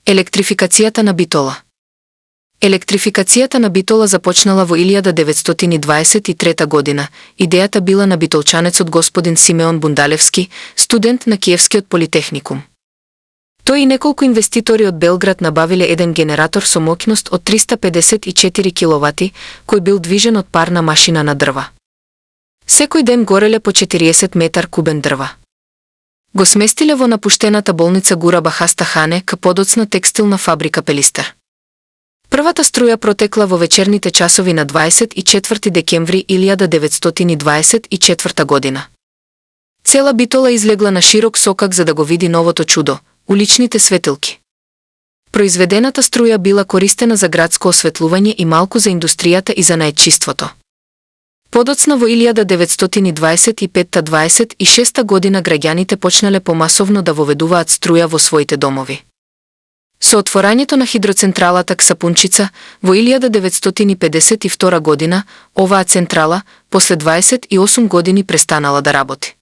Електрификацијата на Битола. Електрификацијата на Битола започнала во 1923 година. Идејата била на битолчанецот господин Симеон Бундалевски, студент на Киевскиот политехникум. Тој и неколку инвеститори од Белград набавиле еден генератор со моќност од 354 киловати, кој бил движен од парна машина на дрва. Секој ден гореле по 40 метар кубен дрва. Го сместиле во напуштената болница Гураба Хастахане ка подоцна текстилна фабрика Пелистер. Првата струја протекла во вечерните часови на 24 декември 1924 година. Цела Битола излегла на широк сокак за да го види новото чудо – уличните светилки. Произведената струја била користена за градско осветлување и малку за индустријата и за наетчиството. Подоцна во 1925-26 година граѓаните почнале помасовно да воведуваат струја во своите домови. Со отворањето на хидроцентралата Ксапунчица во 1952 година, оваа централа, после 28 години престанала да работи.